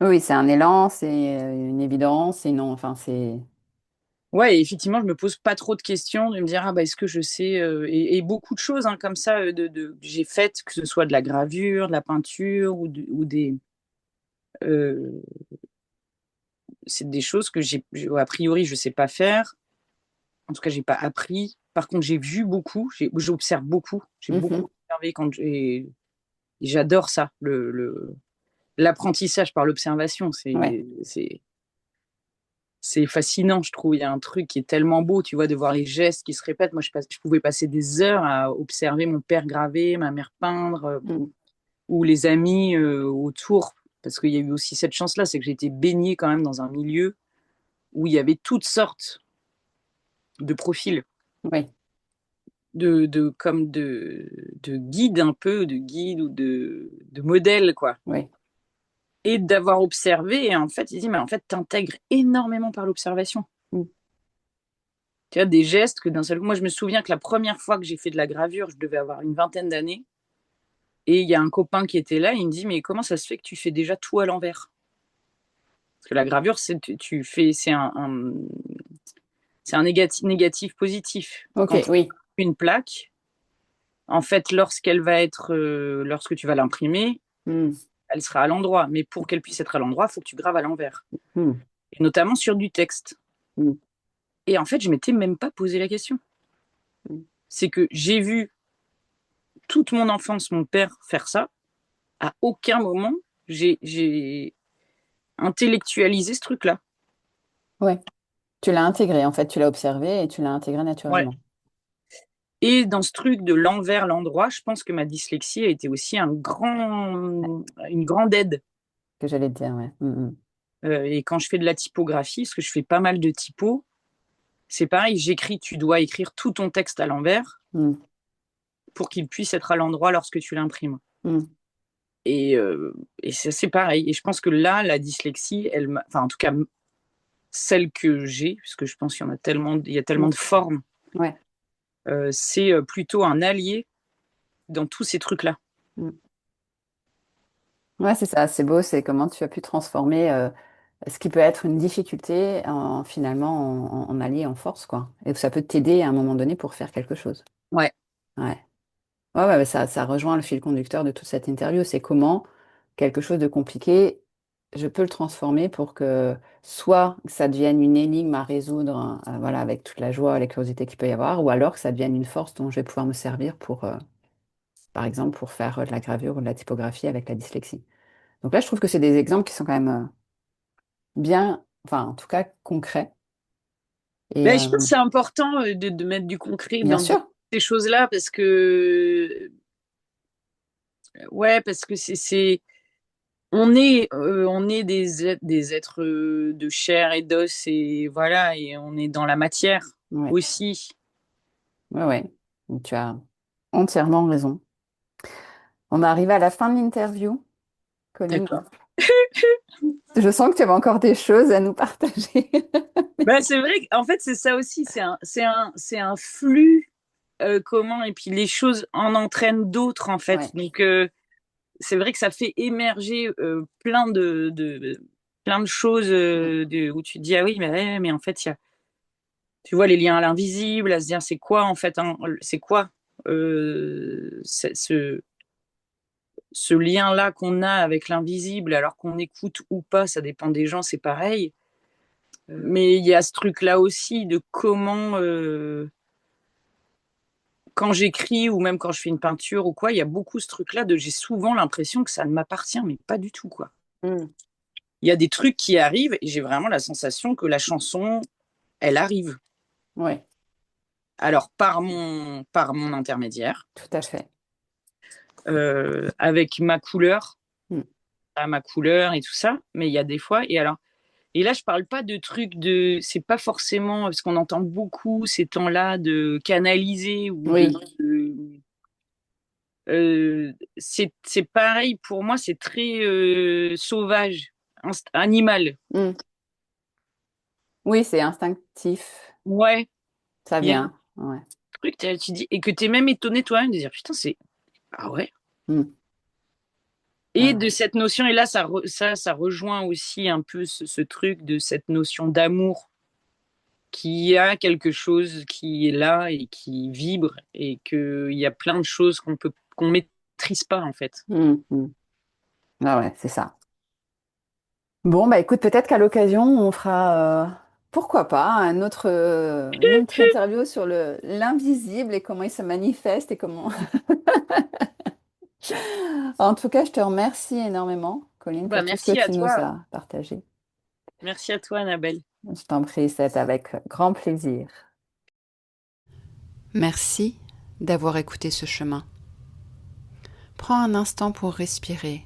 Oui, c'est un élan, c'est une évidence, et non, enfin, c'est. Ouais, et effectivement, je me pose pas trop de questions de me dire ah bah est-ce que je sais et beaucoup de choses hein, comme ça que j'ai faites, que ce soit de la gravure, de la peinture ou des euh, c'est des choses que a priori je sais pas faire. En tout cas, j'ai pas appris. Par contre, j'ai vu beaucoup, j'observe beaucoup, j'ai Mhm. beaucoup observé et j'adore ça, l'apprentissage par l'observation, Ouais, c'est fascinant, je trouve. Il y a un truc qui est tellement beau, tu vois, de voir les gestes qui se répètent. Moi, je pouvais passer des heures à observer mon père graver, ma mère peindre, mm, ou les amis autour. Parce qu'il y a eu aussi cette chance-là, c'est que j'ai été baignée quand même dans un milieu où il y avait toutes sortes de profils, oui, comme de guides un peu, de guides ou de modèles, quoi. oui. et d'avoir observé. Et en fait, il dit, mais en fait, t'intègres énormément par l'observation. Mm. Tu as des gestes que d'un seul coup, moi, je me souviens que la première fois que j'ai fait de la gravure, je devais avoir une vingtaine d'années. Et il y a un copain qui était là, il me dit, mais comment ça se fait que tu fais déjà tout à l'envers? Parce que la gravure, tu fais, c'est un négatif positif. Ok, Quand tu oui. fais une plaque, en fait, lorsque tu vas l'imprimer, Mm. elle sera à l'endroit. Mais pour qu'elle puisse être à l'endroit, il faut que tu graves à l'envers. Mm. Et notamment sur du texte. Mm. Et en fait, je m'étais même pas posé la question. Mm. C'est que j'ai vu toute mon enfance mon père faire ça. À aucun moment, j'ai intellectualisé ce truc-là. Ouais. Tu l'as intégré, en fait, tu l'as observé et tu l'as intégré Ouais. naturellement. Et dans ce truc de l'envers, l'endroit, je pense que ma dyslexie a été aussi Ouais, une grande aide. que j'allais te dire, ouais. Mm, Et quand je fais de la typographie, parce que je fais pas mal de typos, c'est pareil, tu dois écrire tout ton texte à l'envers mm, pour qu'il puisse être à l'endroit lorsque tu l'imprimes. mm, mm. Et, c'est pareil. Et je pense que là, la dyslexie, enfin, en tout cas, celle que j'ai, parce que je pense qu'il y en a tellement, il y a tellement Mm. de formes, Ouais. c'est plutôt un allié dans tous ces trucs-là. Mm. Ouais, c'est ça, c'est beau, c'est comment tu as pu transformer ce qui peut être une difficulté en finalement en allié, en force, quoi. Et ça peut t'aider à un moment donné pour faire quelque chose. Ouais. Ouais. Ouais, ouais, ça rejoint le fil conducteur de toute cette interview. C'est comment quelque chose de compliqué, je peux le transformer pour que soit que ça devienne une énigme à résoudre, voilà, avec toute la joie et la curiosité qu'il peut y avoir, ou alors que ça devienne une force dont je vais pouvoir me servir pour, par exemple, pour faire de la gravure ou de la typographie avec la dyslexie. Donc là, je trouve que c'est des exemples qui sont quand même bien, enfin, en tout cas, concrets. Et Ben, je pense que c'est important de mettre du concret bien dans sûr, ces choses-là parce que, ouais, parce que on est des êtres de chair et d'os et voilà, et on est dans la matière ouais, aussi. ouais, ouais. Donc, tu as entièrement raison. On est arrivé à la fin de l'interview, Colline. D'accord. Je sens que tu avais encore des choses à nous partager. Ben, c'est vrai qu'en fait, c'est ça aussi, c'est un flux commun et puis les choses en entraînent d'autres en Ouais. fait. Donc, c'est vrai que ça fait émerger plein de choses Mm. où tu te dis, ah oui, mais en fait, tu vois les liens à l'invisible, à se dire, c'est quoi en fait, hein, c'est quoi ce lien-là qu'on a avec l'invisible, alors qu'on écoute ou pas, ça dépend des gens, c'est pareil. Mais il y a ce truc-là aussi de comment, quand j'écris ou même quand je fais une peinture ou quoi, il y a beaucoup ce truc-là de j'ai souvent l'impression que ça ne m'appartient, mais pas du tout, quoi. Mm. Il y a des trucs qui arrivent et j'ai vraiment la sensation que la chanson, elle arrive. Ouais, Alors, par mon intermédiaire, tout à fait. avec ma couleur, Mm. à ma couleur et tout ça, mais il y a des fois, et là, je parle pas de trucs c'est pas forcément, parce qu'on entend beaucoup ces temps-là de canaliser ou Oui, c'est pareil pour moi, c'est très sauvage, animal. Mm. Oui, c'est instinctif. Ouais, Ça il y a un vient. Ouais. truc, tu dis, et que t'es même étonné toi-même de dire, putain, ah ouais. Mm. Et Ouais, de ouais. cette notion, et là, ça rejoint aussi un peu ce truc de cette notion d'amour, qui a quelque chose qui est là et qui vibre, et qu'il y a plein de choses qu'on maîtrise pas, en fait. Mm, mm. Ah ouais, c'est ça. Bon, bah écoute, peut-être qu'à l'occasion, on fera, pourquoi pas, une autre interview sur l'invisible et comment il se manifeste et comment. En tout cas, je te remercie énormément, Colline, Bah, pour tout ce que merci à tu nous toi. as partagé. Merci à toi, Annabelle. Je t'en prie, c'est avec grand plaisir. Merci d'avoir écouté ce chemin. Prends un instant pour respirer,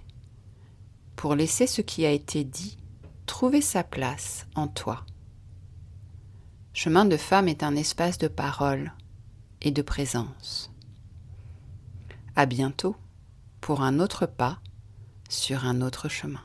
pour laisser ce qui a été dit trouver sa place en toi. Chemin de femme est un espace de parole et de présence. À bientôt pour un autre pas sur un autre chemin.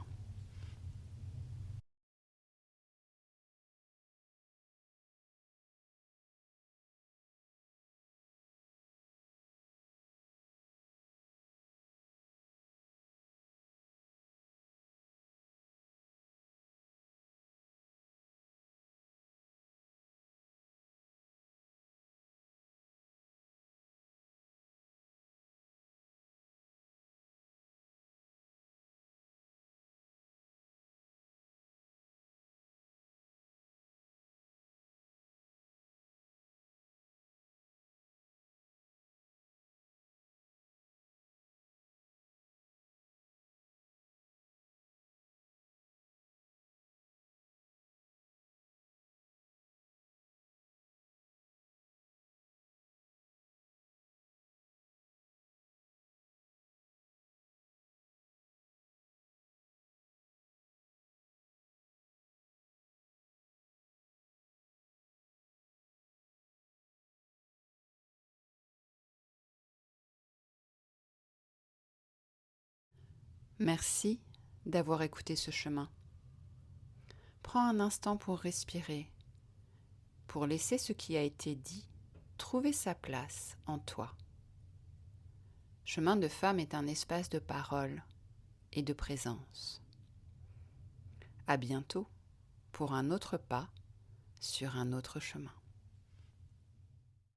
Merci d'avoir écouté ce chemin. Prends un instant pour respirer, pour laisser ce qui a été dit trouver sa place en toi. Chemin de femme est un espace de parole et de présence. À bientôt pour un autre pas sur un autre chemin.